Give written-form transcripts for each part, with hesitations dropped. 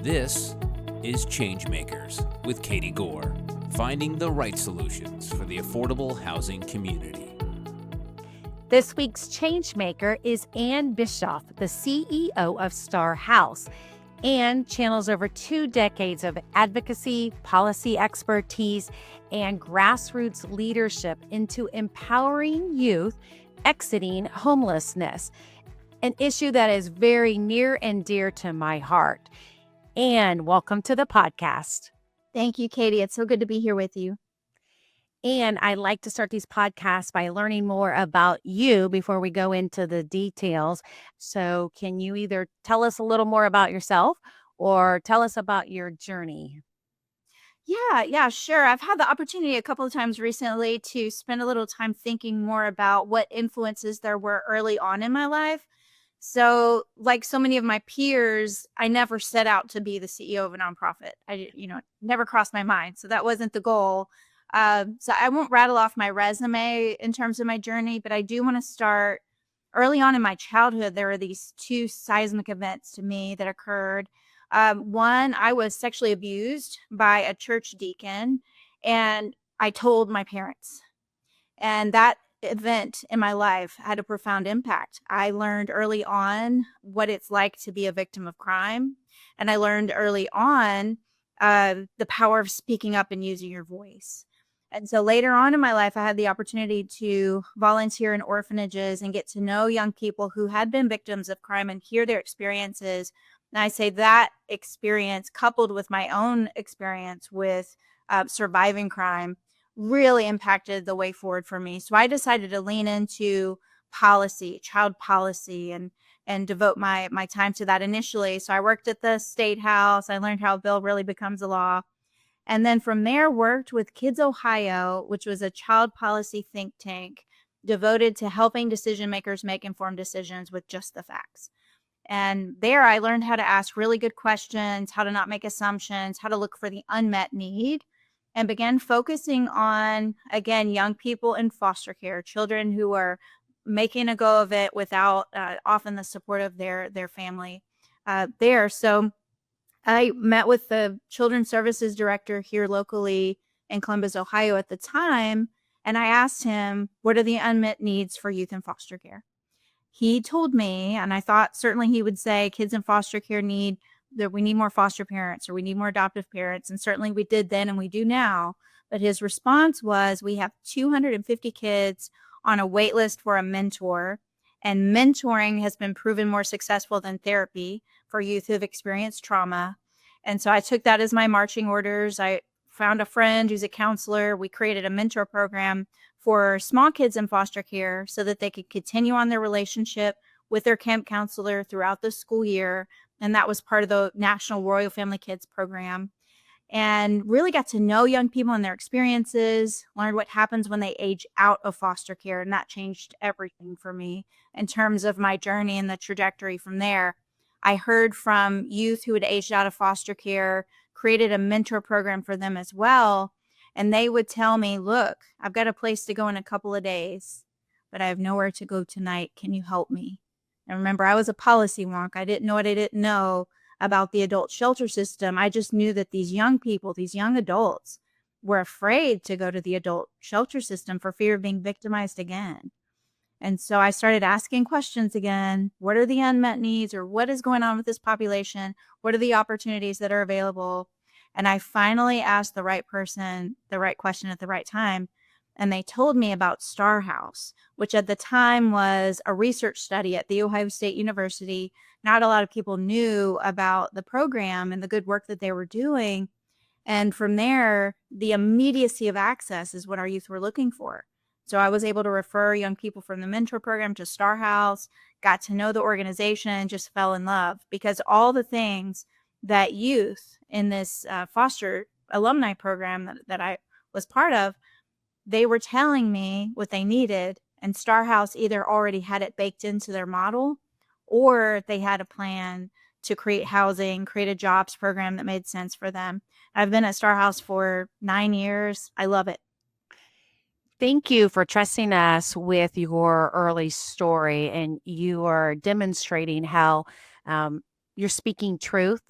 This is Changemakers with Katie Gore, finding the right solutions for the affordable housing community. This week's Changemaker is Ann Bischoff, the CEO of Star House. Ann channels over 2 decades of advocacy, policy expertise, and grassroots leadership into empowering youth exiting homelessness, an issue that is very near and dear to my heart. Ann, welcome to the podcast. Thank you, Katie. It's so good to be here with you. And I like to start these podcasts by learning more about you before we go into the details. So can you either tell us a little more about yourself or tell us about your journey? Yeah, sure. I've had the opportunity a couple of times recently to spend a little time thinking more about what influences there were early on in my life. So, like so many of my peers, I never set out to be the CEO of a nonprofit. Never crossed my mind. So that wasn't the goal. So I won't rattle off my resume in terms of my journey, but I do want to start early on in my childhood. There were these 2 seismic events to me that occurred. One, I was sexually abused by a church deacon, and I told my parents. And that event in my life had a profound impact. I learned early on what it's like to be a victim of crime. And I learned early on the power of speaking up and using your voice. And so later on in my life, I had the opportunity to volunteer in orphanages and get to know young people who had been victims of crime and hear their experiences. And I say that experience, coupled with my own experience with surviving crime, really impacted the way forward for me. So I decided to lean into policy, child policy, and devote my time to that initially. So I worked at the State House. I learned how a bill really becomes a law. And then from there, worked with Kids Ohio, which was a child policy think tank devoted to helping decision makers make informed decisions with just the facts. And there I learned how to ask really good questions, how to not make assumptions, how to look for the unmet need, and began focusing on, again, young people in foster care, children who are making a go of it without often the support of their family there. So I met with the Children's Services Director here locally in Columbus, Ohio at the time, and I asked him, what are the unmet needs for youth in foster care? He told me, and I thought certainly he would say kids in foster care we need more foster parents, or we need more adoptive parents. And certainly we did then and we do now. But his response was, we have 250 kids on a wait list for a mentor. And mentoring has been proven more successful than therapy for youth who have experienced trauma. And so I took that as my marching orders. I found a friend who's a counselor. We created a mentor program for small kids in foster care so that they could continue on their relationship with their camp counselor throughout the school year. And that was part of the National Royal Family Kids program. And really got to know young people and their experiences, learned what happens when they age out of foster care. And that changed everything for me in terms of my journey and the trajectory from there. I heard from youth who had aged out of foster care, created a mentor program for them as well. And they would tell me, look, I've got a place to go in a couple of days, but I have nowhere to go tonight. Can you help me? And remember, I was a policy wonk. I didn't know what I didn't know about the adult shelter system. I just knew that these young people, these young adults, were afraid to go to the adult shelter system for fear of being victimized again. And so I started asking questions again. What are the unmet needs, or what is going on with this population? What are the opportunities that are available? And I finally asked the right person the right question at the right time. And they told me about Star House, which at the time was a research study at The Ohio State University. Not a lot of people knew about the program and the good work that they were doing. And from there, the immediacy of access is what our youth were looking for. So I was able to refer young people from the mentor program to Star House, got to know the organization, and just fell in love, because all the things that youth in this foster alumni program that I was part of, they were telling me what they needed, and Star House either already had it baked into their model, or they had a plan to create housing, create a jobs program that made sense for them. I've been at Star House for 9 years. I love it. Thank you for trusting us with your early story, and you are demonstrating how you're speaking truth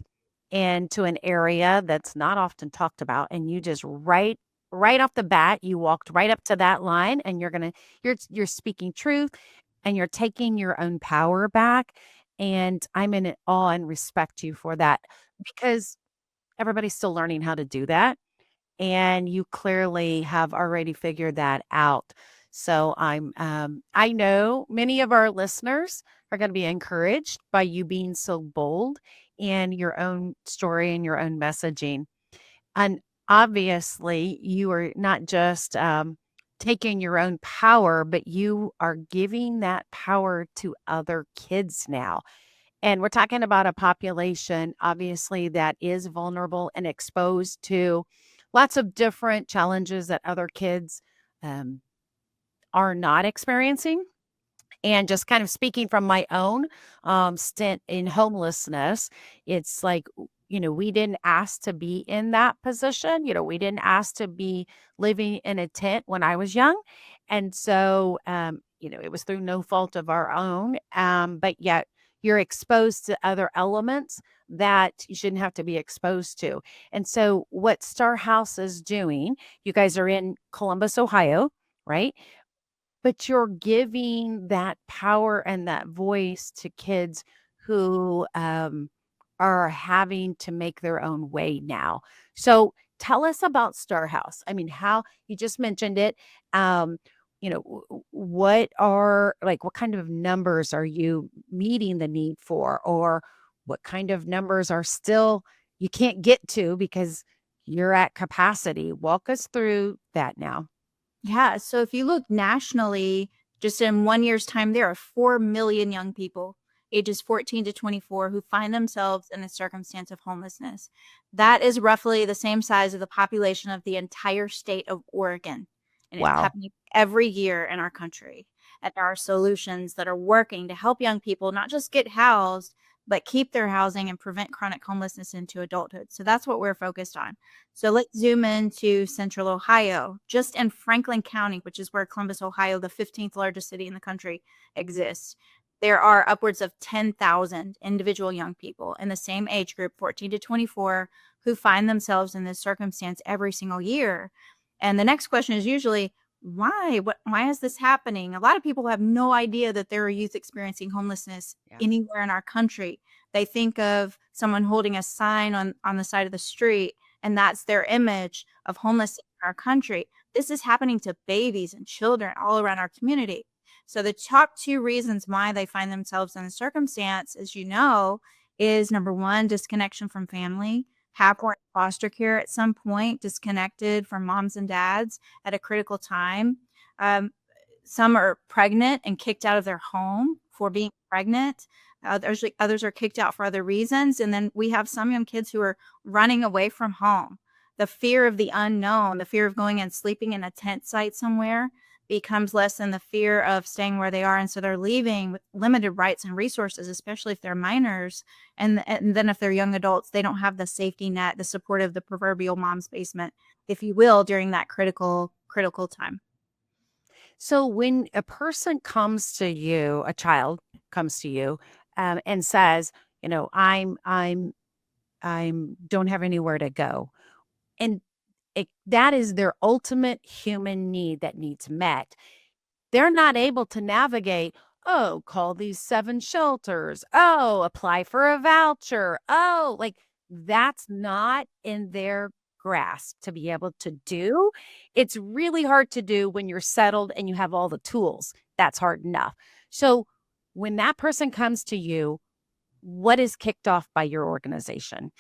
into an area that's not often talked about, and you just right off the bat, you walked right up to that line, and you're speaking truth, and you're taking your own power back, and I'm in awe and respect you for that because everybody's still learning how to do that, and you clearly have already figured that out. So I know many of our listeners are going to be encouraged by you being so bold in your own story and your own messaging. And obviously, you are not just taking your own power, but you are giving that power to other kids now. And we're talking about a population, obviously, that is vulnerable and exposed to lots of different challenges that other kids um, are not experiencing. And just kind of speaking from my own stint in homelessness, it's like, we didn't ask to be in that position. We didn't ask to be living in a tent when I was young. And so, it was through no fault of our own. But yet, you're exposed to other elements that you shouldn't have to be exposed to. And so, what Star House is doing, you guys are in Columbus, Ohio, right? But you're giving that power and that voice to kids who, are having to make their own way now. So tell us about Star House. I mean, how you just mentioned it. Um, what kind of numbers are you meeting the need for, or what kind of numbers are still you can't get to because you're at capacity? Walk us through that now. Yeah. So if you look nationally, just in 1 year's time, there are 4 million young people ages 14 to 24 who find themselves in a circumstance of homelessness. That is roughly the same size of the population of the entire state of Oregon. And it's Wow. happening every year in our country. And there are solutions that are working to help young people not just get housed, but keep their housing and prevent chronic homelessness into adulthood. So that's what we're focused on. So let's zoom into central Ohio. Just in Franklin County, which is where Columbus, Ohio, the 15th largest city in the country, exists, there are upwards of 10,000 individual young people in the same age group, 14 to 24, who find themselves in this circumstance every single year. And the next question is usually, why? Why is this happening? A lot of people have no idea that there are youth experiencing homelessness Yeah. anywhere in our country. They think of someone holding a sign on the side of the street, and that's their image of homeless in our country. This is happening to babies and children all around our community. So the top two reasons why they find themselves in a circumstance, as you know, is number one, disconnection from family. Half were in foster care at some point, disconnected from moms and dads at a critical time. Um, some are pregnant and kicked out of their home for being pregnant. Others are kicked out for other reasons. And then we have some young kids who are running away from home. The fear of the unknown, the fear of going and sleeping in a tent site somewhere becomes less than the fear of staying where they are. And so they're leaving with limited rights and resources, especially if they're minors. And then if they're young adults, they don't have the safety net, the support of the proverbial mom's basement, if you will, during that critical time. So when a person comes to you, a child comes to you, and says, I'm don't have anywhere to go, and that is their ultimate human need that needs met. They're not able to navigate, "Oh, call these 7 shelters. Oh, apply for a voucher. Oh," like, that's not in their grasp to be able to do. It's really hard to do when you're settled and you have all the tools. That's hard enough. So, when that person comes to you, what is kicked off by your organization?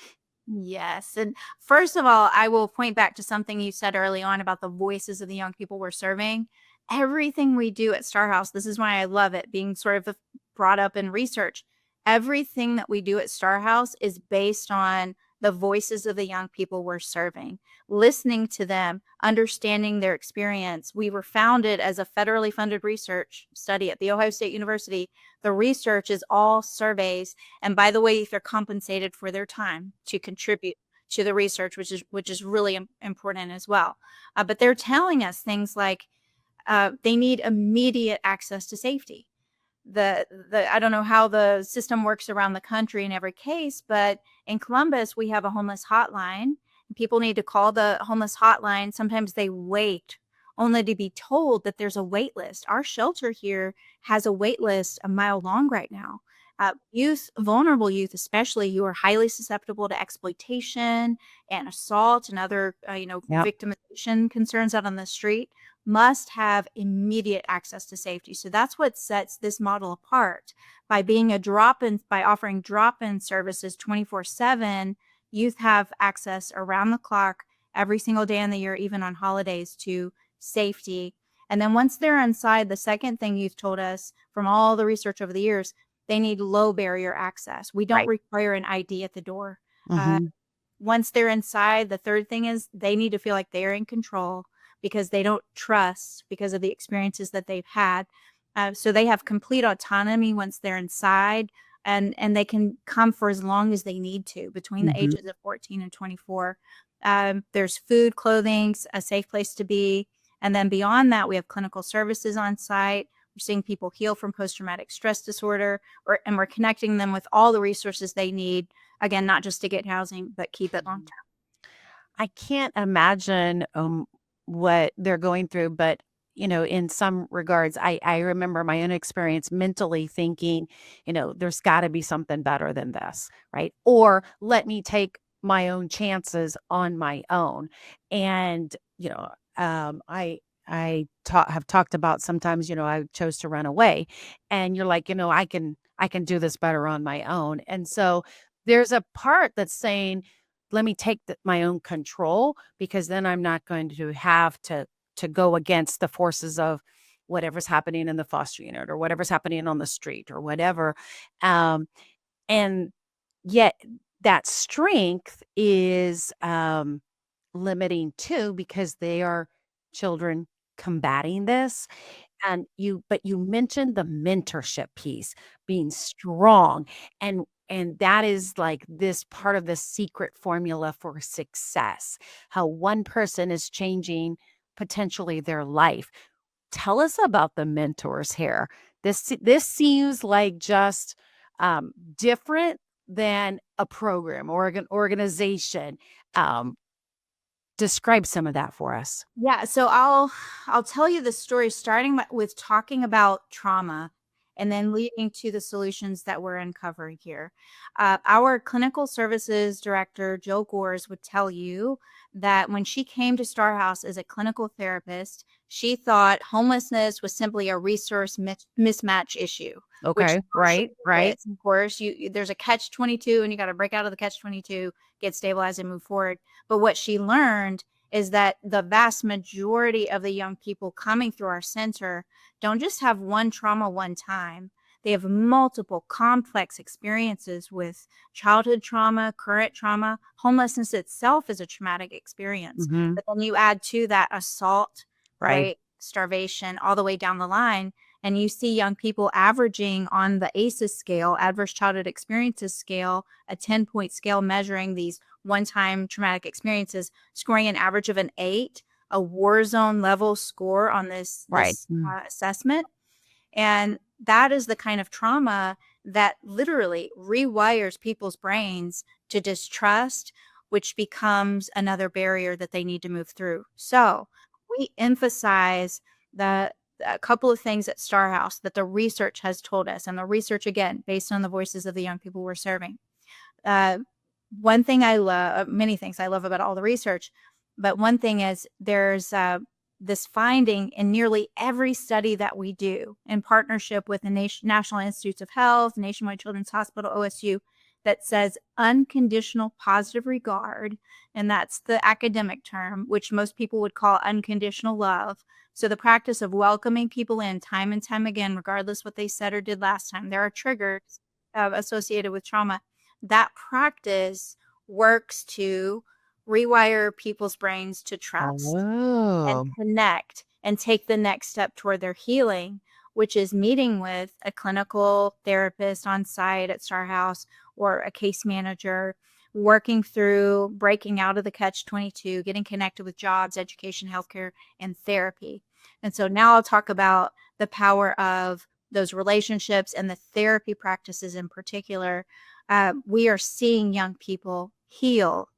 Yes. And first of all, I will point back to something you said early on about the voices of the young people we're serving. Everything we do at Star House, this is why I love it, being sort of brought up in research. Everything that we do at Star House is based on the voices of the young people we're serving, listening to them, understanding their experience. We were founded as a federally funded research study at The Ohio State University. The research is all surveys, and by the way, they're compensated for their time to contribute to the research, which is really important as well. But they're telling us things like they need immediate access to safety. the I don't know how the system works around the country in every case, but in Columbus we have a homeless hotline. People need to call the homeless hotline. Sometimes they wait only to be told that there's a wait list. Our shelter here has a wait list a mile long right now. Youth, vulnerable youth especially, who are highly susceptible to exploitation and assault and other Yep. victimization concerns out on the street, must have immediate access to safety. So that's what sets this model apart. By being a drop-in, by offering drop-in services 24/7, youth have access around the clock every single day in the year, even on holidays, to safety. And then once they're inside, the second thing youth told us from all the research over the years, they need low barrier access. We don't Right. require an ID at the door. Uh, Hmm. Once they're inside, the third thing is they need to feel like they're in control because they don't trust because of the experiences that they've had. So they have complete autonomy once they're inside, and they can come for as long as they need to between the Hmm. ages of 14 and 24. There's food, clothing, a safe place to be. And then beyond that, we have clinical services on site. We're seeing people heal from post-traumatic stress disorder, and we're connecting them with all the resources they need. Again, not just to get housing, but keep it long term. I can't imagine what they're going through, but in some regards, I remember my own experience mentally thinking, there's got to be something better than this, right? Or let me take my own chances on my own. And have talked about sometimes, I chose to run away, and you're like, I can do this better on my own. And so there's a part that's saying, let me take my own control, because then I'm not going to have to go against the forces of whatever's happening in the foster unit or whatever's happening on the street or whatever. Um, and yet that strength is limiting too, because they are children combating this. But you mentioned the mentorship piece, being strong, and that is like this part of the secret formula for success, how one person is changing potentially their life. Tell us about the mentors here. This seems like just different than a program or an organization. Um, Describe some of that for us. Yeah, so I'll tell you the story starting with talking about trauma and then leading to the solutions that we're uncovering here. Our clinical services director, Jill Gores, would tell you that when she came to Star House as a clinical therapist, she thought homelessness was simply a resource mismatch issue, which Okay, partially right, it right, is. Of course, there's a catch 22, and you got to break out of the catch 22, get stabilized, and move forward. But what she learned is that the vast majority of the young people coming through our center don't just have one trauma one time. They have multiple complex experiences with childhood trauma, current trauma. Homelessness itself is a traumatic experience. mhm, But then you add to that assault, right, rape, starvation, all the way down the line. And you see young people averaging on the ACEs scale, Adverse Childhood Experiences scale, a 10-point scale measuring these one-time traumatic experiences, scoring an average of an 8, a war zone level score on this right, assessment. And that is the kind of trauma that literally rewires people's brains to distrust, which becomes another barrier that they need to move through. So we emphasize the a couple of things at Star House that the research has told us, and the research, again, based on the voices of the young people we're serving. Uh, One thing I love, many things I love about all the research, but one thing is there's this finding in nearly every study that we do in partnership with the National Institutes of Health, Nationwide Children's Hospital, OSU, that says unconditional positive regard. And that's the academic term, which most people would call unconditional love. So the practice of welcoming people in time and time again, regardless what they said or did last time. There are triggers associated with trauma. That practice works to rewire people's brains to trust and oh, connect and take the next step toward their healing, which is meeting with a clinical therapist on site at Star House or a case manager, working through breaking out of the catch 22, getting connected with jobs, education, healthcare, and therapy. And so now I'll talk about the power of those relationships and the therapy practices in particular, we are seeing young people heal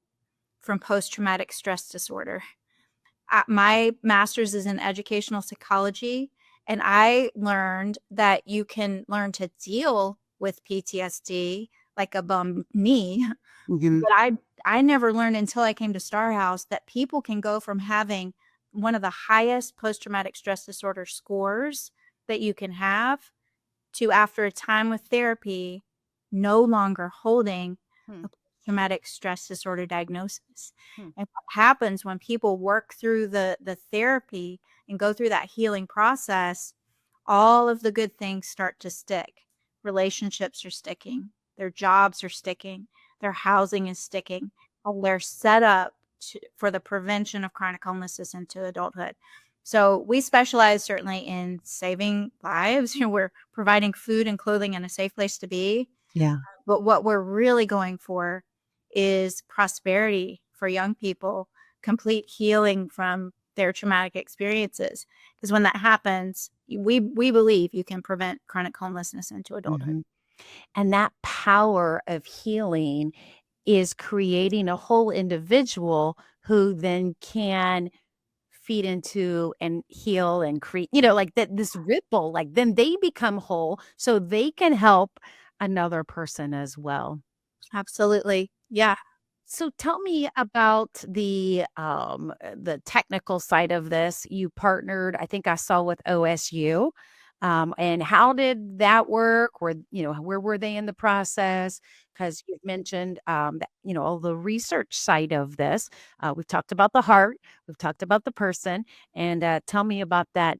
from post-traumatic stress disorder. My master's is in educational psychology, and I learned that you can learn to deal with PTSD like a bum knee, Mhm. but I never learned until I came to Star House that people can go from having one of the highest post-traumatic stress disorder scores that you can have to, after a time with therapy, no longer holding Hmm. a traumatic stress disorder diagnosis. Hmm. And what happens when people work through the therapy and go through that healing process, all of the good things start to stick. Relationships are sticking, their jobs are sticking, their housing is sticking. They're set up for the prevention of chronic homelessness into adulthood. So we specialize certainly in saving lives. We're providing food and clothing and a safe place to be. Yeah. But what we're really going for is prosperity for young people, complete healing from their traumatic experiences. Because when that happens, we believe you can prevent chronic homelessness into adulthood. Mhm. And that power of healing is creating a whole individual who then can feed into and heal and create, like that this ripple, like then they become whole so they can help another person as well. Absolutely. Yeah. So tell me about the technical side of this. You partnered, I think I saw with OSU. And how did that work? Where were they in the process? Because you've mentioned that, all the research side of this. We've talked about the heart, we've talked about the person, and tell me about that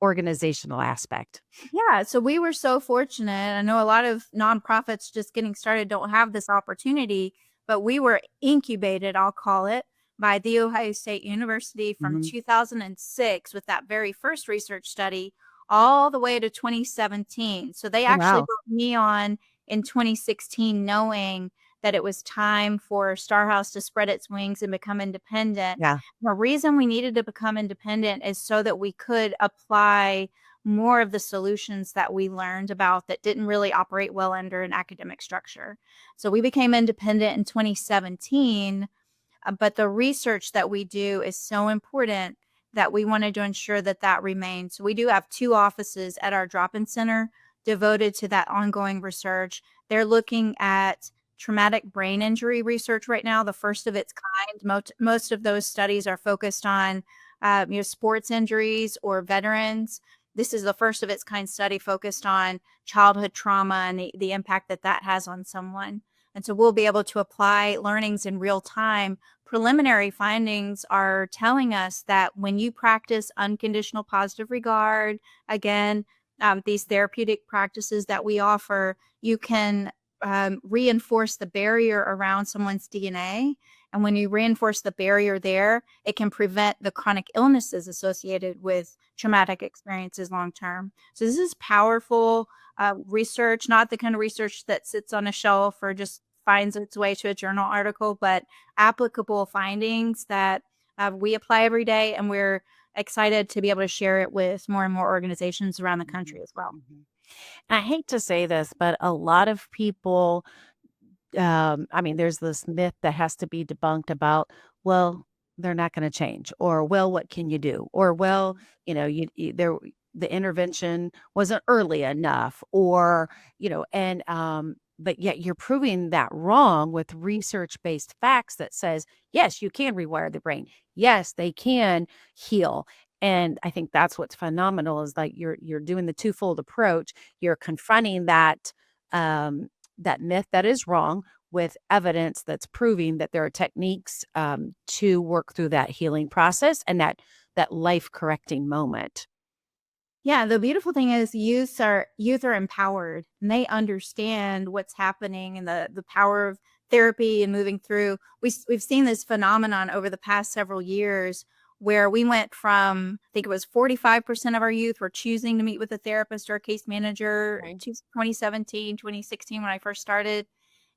organizational aspect. Yeah, so we were so fortunate. I know a lot of nonprofits just getting started don't have this opportunity, but we were incubated, I'll call it, by The Ohio State University from Mhm. 2006 with that very first research study all the way to 2017. So they Oh, actually wow. brought me on in 2016, knowing that it was time for Star House to spread its wings and become independent. Yeah. The reason we needed to become independent is so that we could apply more of the solutions that we learned about that didn't really operate well under an academic structure. So we became independent in 2017, but the research that we do is so important that we wanted to ensure that that remains. So we do have 2 offices at our drop-in center devoted to that ongoing research. They're looking at traumatic brain injury research right now, the first of its kind. Most of those studies are focused on sports injuries or veterans. This is the first of its kind study focused on childhood trauma and the impact that that has on someone. And so we'll be able to apply learnings in real time. Preliminary findings are telling us that when you practice unconditional positive regard, again, these therapeutic practices that we offer, you can reinforce the barrier around someone's DNA. And when you reinforce the barrier there, it can prevent the chronic illnesses associated with traumatic experiences long term. So this is powerful research, not the kind of research that sits on a shelf or just finds its way to a journal article, but applicable findings that we apply every day. And we're excited to be able to share it with more and more organizations around the country Mhm, as well. mhm. I hate to say this, but a lot of people, I mean, there's this myth that has to be debunked about, well, they're not going to change, or well, what can you do, or well, the intervention wasn't early enough, or but yet you're proving that wrong with research-based facts that says yes, you can rewire the brain, yes, they can heal. And I think that's what's phenomenal is like you're doing the twofold approach. You're confronting that myth that is wrong with evidence that's proving that there are techniques to work through that healing process and that life correcting moment. Yeah, the beautiful thing is youth are empowered and they understand what's happening and the power of therapy and moving through. We've seen this phenomenon over the past several years where we went from, I think it was 45% of our youth were choosing to meet with a therapist or a case manager Okay. to 2017, 2016 when I first started.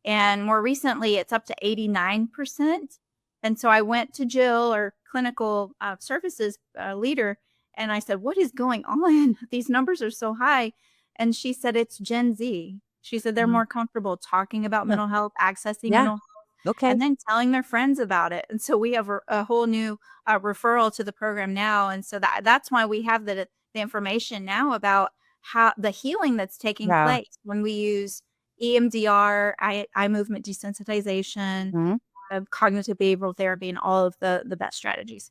And more recently, it's up to 89%. And so I went to Jill, our clinical services leader, and I said, "What is going on? These numbers are so high." And she said it's Gen Z. She said they're Mm. more comfortable talking about Huh. mental health, accessing Yeah. mental health, Okay. and then telling their friends about it. And so we have a whole new referral to the program now. And so that's why we have the information now about how the healing that's taking Yeah. place when we use EMDR, eye movement desensitization, Mhm. cognitive behavioral therapy, and all of the best strategies.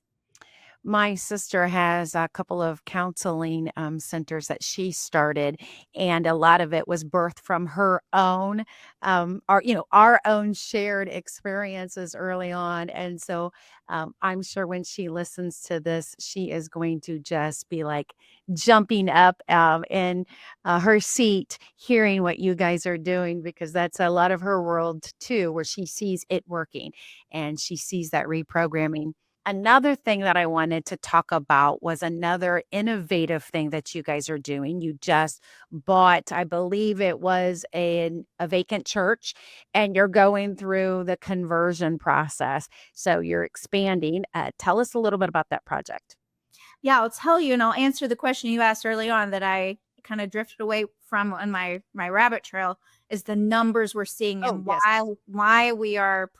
My sister has a couple of counseling centers that she started, and a lot of it was birthed from her own, our own shared experiences early on. And so I'm sure when she listens to this, she is going to just be like jumping up in her seat, hearing what you guys are doing, because that's a lot of her world too, where she sees it working and she sees that reprogramming. Another thing that I wanted to talk about was another innovative thing that you guys are doing. You just bought, I believe it was a vacant church, and you're going through the conversion process. So you're expanding. Tell us a little bit about that project. Yeah, I'll tell you, and I'll answer the question you asked early on that I kind of drifted away from on my rabbit trail is the numbers we're seeing Oh, and yes. why we are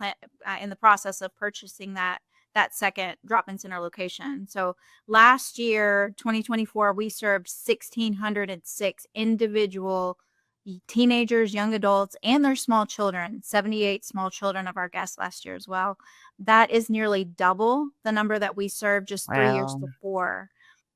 in the process of purchasing that second drop-in center location. So last year, 2024, we served 1,606 individual teenagers, young adults, and their small children. 78 small children of our guests last year as well. That is nearly double the number that we served just 3 years Wow. before.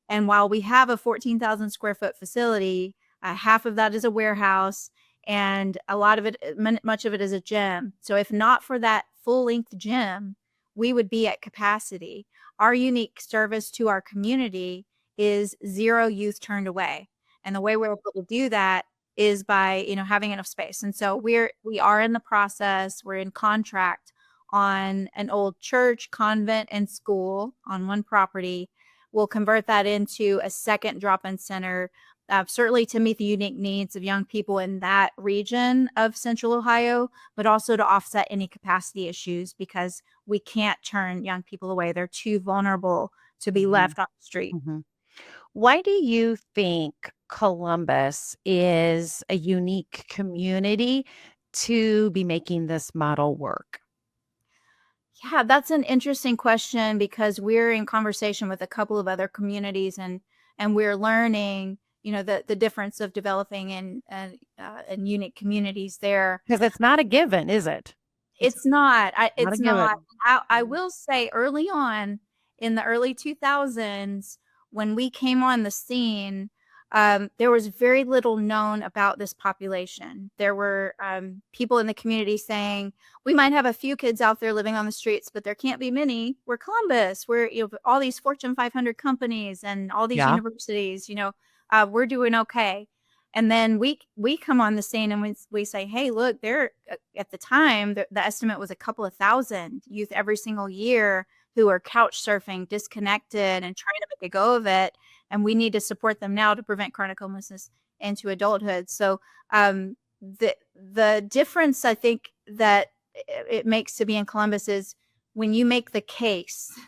And while we have a 14,000 square foot facility, half of that is a warehouse, and a lot of it, much of it is a gym. So if not for that full length gym, we would be at capacity. Our unique service to our community is zero youth turned away. And the way we're able to do that is by, having enough space. And so we are in the process, we're in contract on an old church, convent, and school on one property. We'll convert that into a second drop-in center, certainly to meet the unique needs of young people in that region of Central Ohio, but also to offset any capacity issues because we can't turn young people away. They're too vulnerable to be Mhm, left on the street. mhm. Why do you think Columbus is a unique community to be making this model work? Yeah, that's an interesting question because we're in conversation with a couple of other communities, and we're learning, the difference of developing in unique communities there. Because it's not a given, is it? It's It's not. not a It's not. given. I Mm. will say early on in the early 2000s, when we came on the scene, there was very little known about this population. There were people in the community saying, "We might have a few kids out there living on the streets, but there can't be many. We're Columbus. We're all these Fortune 500 companies and all these Yeah. universities. We're doing okay." And then we come on the scene and we say, "Hey, look, there at the time the estimate was a couple of thousand youth every single year who are couch surfing, disconnected, and trying to make a go of it, and we need to support them now to prevent chronic homelessness into adulthood." So the difference I think that it makes to be in Columbus is when you make the case,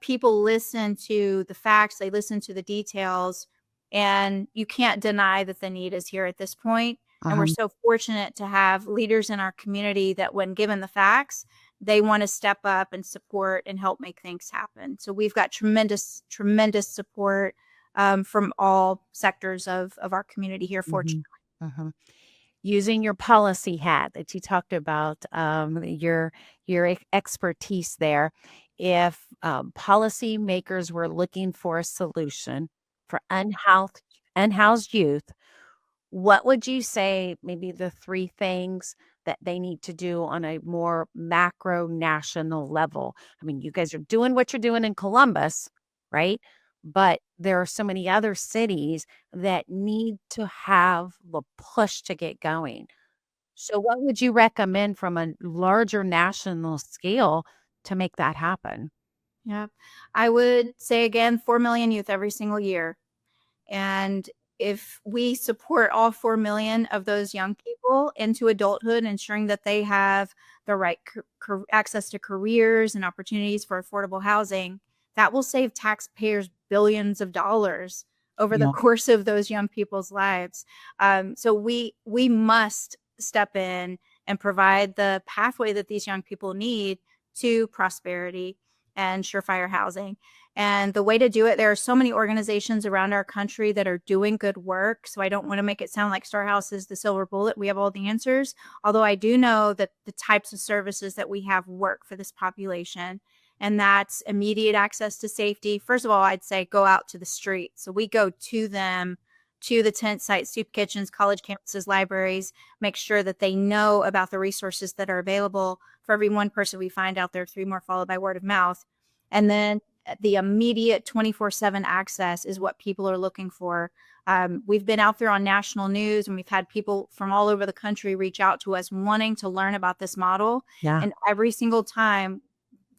people listen to the facts, they listen to the details, and you can't deny that the need is here at this point. And we're Uh-huh. so fortunate to have leaders in our community that, when given the facts, they want to step up and support and help make things happen. So we've got tremendous, tremendous support from all sectors of our community here, fortunately. Mhm. Uh-huh. Using your policy hat that you talked about, your expertise there. If policymakers were looking for a solution for unhoused youth, what would you say maybe the 3 things that they need to do on a more macro national level? I mean, you guys are doing what you're doing in Columbus, right? But there are so many other cities that need to have the push to get going. So what would you recommend from a larger national scale to make that happen? Yeah. I would say again, 4 million youth every single year. And if we support all 4 million of those young people into adulthood, ensuring that they have the right access to careers and opportunities for affordable housing, that will save taxpayers billions of dollars over the Yeah. course of those young people's lives. So we must step in and provide the pathway that these young people need to prosperity and surefire housing. And the way to do it, there are so many organizations around our country that are doing good work. So I don't want to make it sound like Star House is the silver bullet. We have all the answers. Although I do know that the types of services that we have work for this population. And that's immediate access to safety. First of all, I'd say go out to the street. So we go to them, to the tent sites, soup kitchens, college campuses, libraries, make sure that they know about the resources that are available. For every one person we find out there, 3 more followed by word of mouth. And then the immediate 24/7 access is what people are looking for. We've been out there on national news, and we've had people from all over the country reach out to us wanting to learn about this model. Yeah. And every single time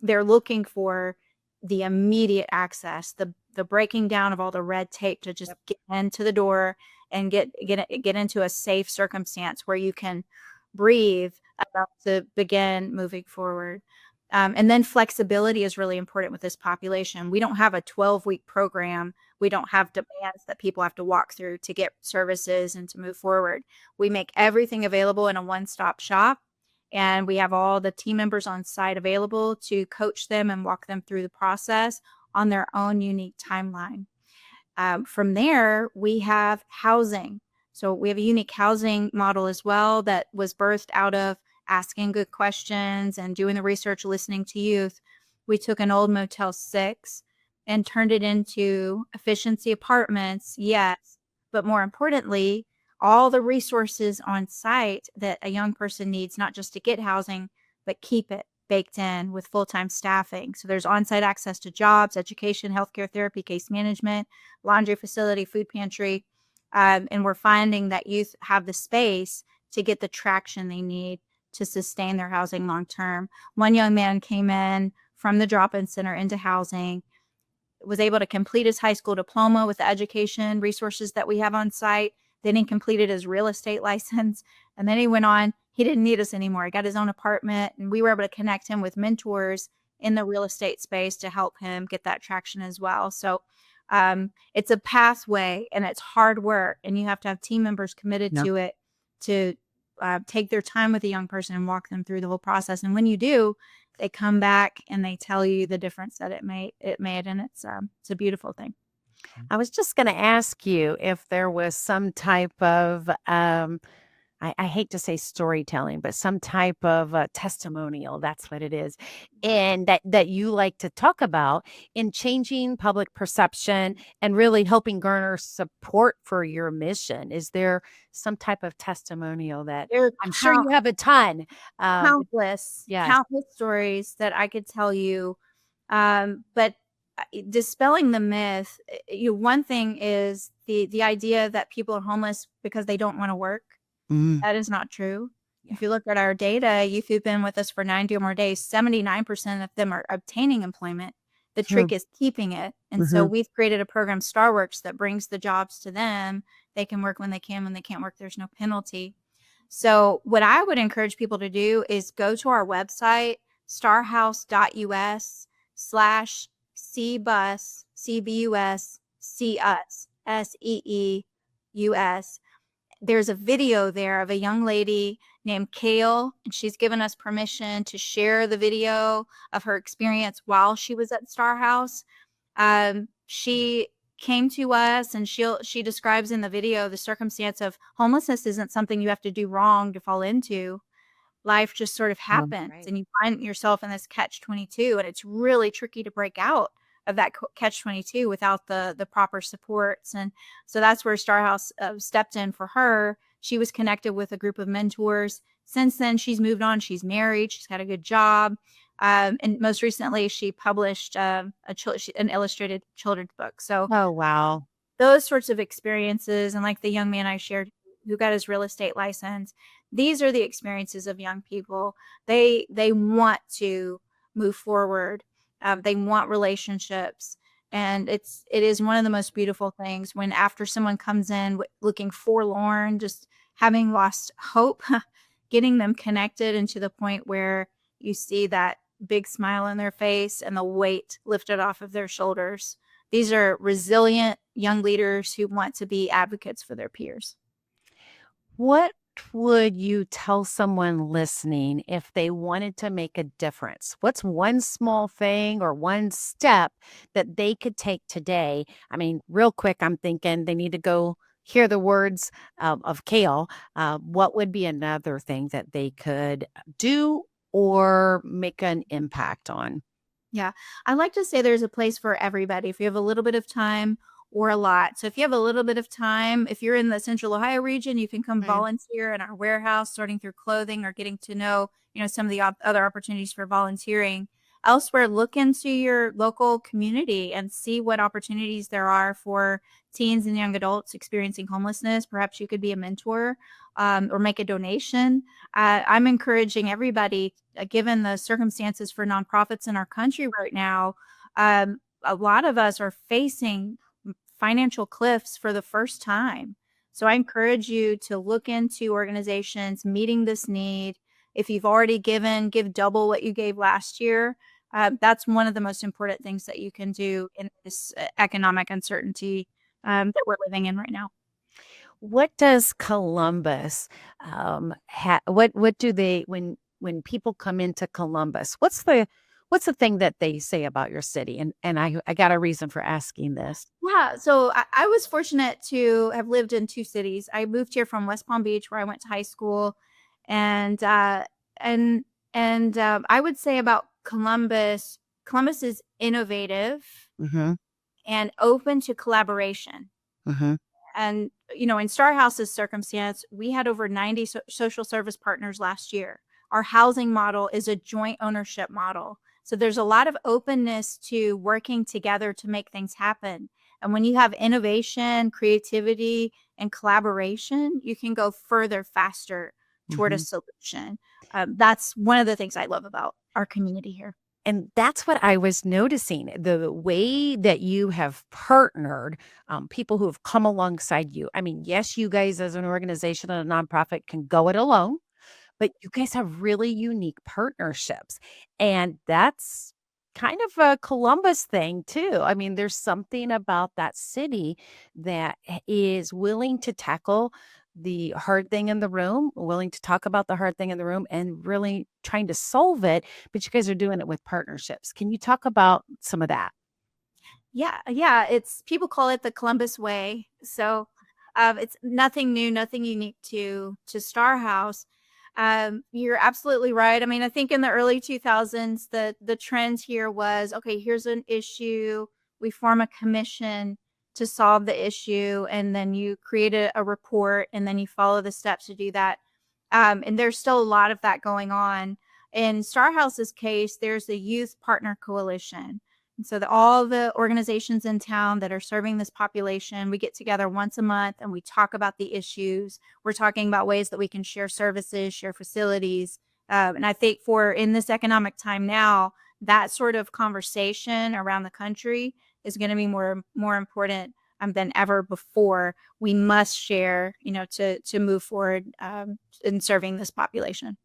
they're looking for the immediate access, the breaking down of all the red tape to just get into the door and get into a safe circumstance where you can breathe about to begin moving forward. And then flexibility is really important with this population. We don't have a 12-week program. We don't have demands that people have to walk through to get services and to move forward. We make everything available in a one-stop shop. And we have all the team members on site available to coach them and walk them through the process on their own unique timeline. From there, we have housing. So we have a unique housing model as well that was birthed out of asking good questions and doing the research, listening to youth. We took an old Motel 6 and turned it into efficiency apartments, yes, but more importantly, all the resources on site that a young person needs, not just to get housing, but keep it baked in with full-time staffing. So there's on-site access to jobs, education, healthcare, therapy, case management, laundry facility, food pantry. And we're finding that youth have the space to get the traction they need to sustain their housing long-term. One young man came in from the drop-in center into housing, was able to complete his high school diploma with the education resources that we have on site. Then he completed his real estate license. And then he went on, he didn't need us anymore. He got his own apartment, and we were able to connect him with mentors in the real estate space to help him get that traction as well. So it's a pathway, and it's hard work, and you have to have team members committed Yep. to it to take their time with a young person and walk them through the whole process. And when you do, they come back and they tell you the difference that it made, and it's a beautiful thing. I was just going to ask you if there was some type of, I hate to say storytelling, but some type of testimonial. That's what it is. And that you like to talk about in changing public perception and really helping garner support for your mission. Is there some type of testimonial that There are I'm sure you have a ton? countless Yes. stories that I could tell you. But dispelling the myth, one thing is the idea that people are homeless because they don't want to work. Mm. That is not true. Yeah. If you look at our data, youth who've been with us for 90 or more days, 79% of them are obtaining employment. The trick is keeping it. And so we've created a program, Starworks, that brings the jobs to them. They can work when they can. When they can't work, there's no penalty. So what I would encourage people to do is go to our website, starhouse.us/cbus, CBUS, see us, SEEUS. There's a video there of a young lady named Kale, and she's given us permission to share the video of her experience while she was at Star House. She came to us, and she describes in the video the circumstance of homelessness isn't something you have to do wrong to fall into. Life just sort of happens, Right. and you find yourself in this catch-22, and it's really tricky to break out of that catch-22 without the proper supports. And so that's where Star House stepped in for her. She was connected with a group of mentors. Since then, she's moved on. She's married. She's got a good job. And most recently, she published an illustrated children's book. So Oh, wow. those sorts of experiences, and like the young man I shared who got his real estate license, these are the experiences of young people. They want to move forward. They want relationships, and it is one of the most beautiful things when after someone comes in looking forlorn, just having lost hope, getting them connected and to the point where you see that big smile on their face and the weight lifted off of their shoulders. These are resilient young leaders who want to be advocates for their peers. What would you tell someone listening if they wanted to make a difference? What's one small thing or one step that they could take today? I mean, real quick, I'm thinking they need to go hear the words of Kale. What would be another thing that they could do or make an impact on? Yeah. I like to say there's a place for everybody if you have a little bit of time or a lot. So if you have a little bit of time, if you're in the Central Ohio region, you can come Right. volunteer in our warehouse, sorting through clothing or getting to know, some of the other opportunities for volunteering. Elsewhere, look into your local community and see what opportunities there are for teens and young adults experiencing homelessness. Perhaps you could be a mentor, or make a donation. I'm encouraging everybody, given the circumstances for nonprofits in our country right now. A lot of us are facing financial cliffs for the first time. So I encourage you to look into organizations meeting this need. If you've already given, give double what you gave last year. That's one of the most important things that you can do in this economic uncertainty that we're living in right now. What does Columbus, what do they when people come into Columbus, what's the thing that they say about your city? And I got a reason for asking this. Yeah, so I was fortunate to have lived in 2 cities. I moved here from West Palm Beach, where I went to high school, and, and I would say about Columbus, Columbus is innovative Mhm, and open to collaboration. mhm, And, in Star House's circumstance, we had over 90 social service partners last year. Our housing model is a joint ownership model. So there's a lot of openness to working together to make things happen. And when you have innovation, creativity, and collaboration, you can go further faster toward a mhm. solution. That's one of the things I love about our community here. And that's what I was noticing, the way that you have partnered, people who have come alongside you. I mean, yes, you guys as an organization and a nonprofit can go it alone, but you guys have really unique partnerships, and that's kind of a Columbus thing too. I mean, there's something about that city that is willing to tackle the hard thing in the room, willing to talk about the hard thing in the room, and really trying to solve it, but you guys are doing it with partnerships. Can you talk about some of that? Yeah, yeah, it's people call it the Columbus way. So, it's nothing new, nothing unique to Star House. You're absolutely right. I mean, I think in the early 2000s, the trend here was, okay, here's an issue. We form a commission to solve the issue, and then you create a report, and then you follow the steps to do that. And there's still a lot of that going on. In Star House's case, there's the Youth Partner Coalition, and so all the organizations in town that are serving this population, we get together once a month and we talk about the issues. We're talking about ways that we can share services, share facilities. And I think for in this economic time now, that sort of conversation around the country is going to be more important than ever before. We must share, to move forward in serving this population.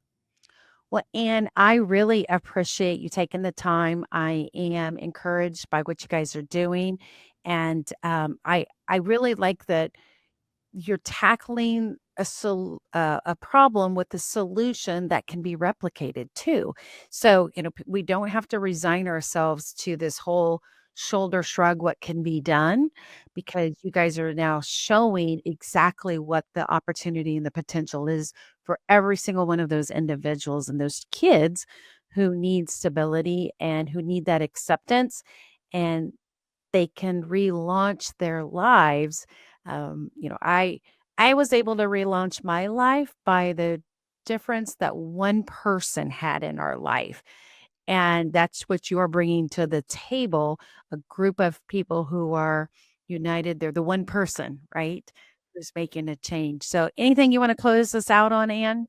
Well, and I really appreciate you taking the time. I am encouraged by what you guys are doing, and I really like that you're tackling a problem with a solution that can be replicated too. So, we don't have to resign ourselves to this whole shoulder shrug what can be done, because you guys are now showing exactly what the opportunity and the potential is for every single one of those individuals and those kids who need stability and who need that acceptance, and they can relaunch their lives. I was able to relaunch my life by the difference that one person had in our life, and that's what you're bringing to the table, a group of people who are united. They're the one person, right, who's making a change. So anything you wanna close us out on, Anne?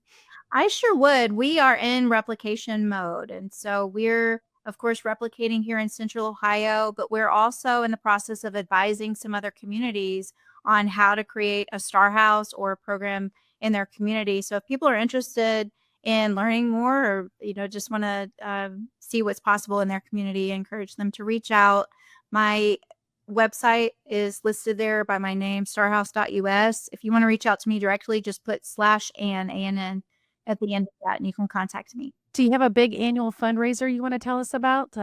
I sure would. We are in replication mode. And so we're, of course, replicating here in Central Ohio, but we're also in the process of advising some other communities on how to create a star house or a program in their community. So if people are interested in learning more or, just want to see what's possible in their community, I encourage them to reach out. My website is listed there by my name, starhouse.us. If you want to reach out to me directly, just put /Ann, ANN at the end of that, and you can contact me. Do you have a big annual fundraiser you want to tell us about?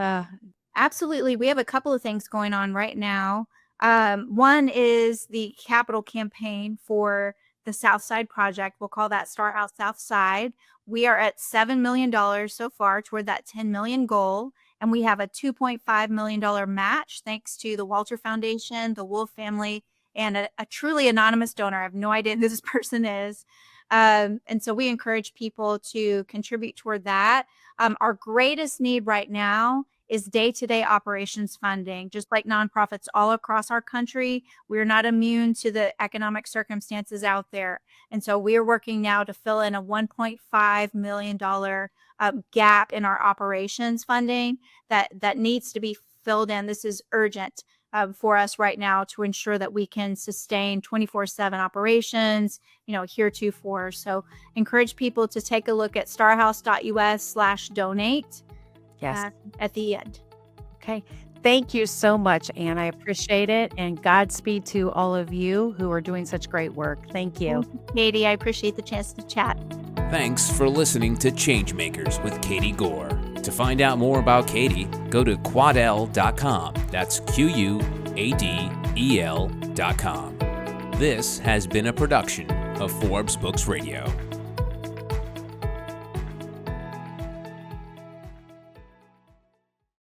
Absolutely. We have a couple of things going on right now. One is the capital campaign for the South Side Project. We'll call that Star House South Side. We are at $7 million so far toward that 10 million goal. And we have a $2.5 million match thanks to the Walter Foundation, the Wolf family, and a truly anonymous donor. I have no idea who this person is. And so we encourage people to contribute toward that. Our greatest need right now is day-to-day operations funding. Just like nonprofits all across our country, we're not immune to the economic circumstances out there. And so we're working now to fill in a $1.5 million gap in our operations funding that needs to be filled in. This is urgent for us right now to ensure that we can sustain 24/7 operations, heretofore. So encourage people to take a look at starhouse.us/donate. Yes. At the end. Okay. Thank you so much, Ann. I appreciate it. And Godspeed to all of you who are doing such great work. Thank you. Katie, I appreciate the chance to chat. Thanks for listening to Changemakers with Katie Gore. To find out more about Katie, go to quadel.com. That's QUADEL.com. This has been a production of Forbes Books Radio.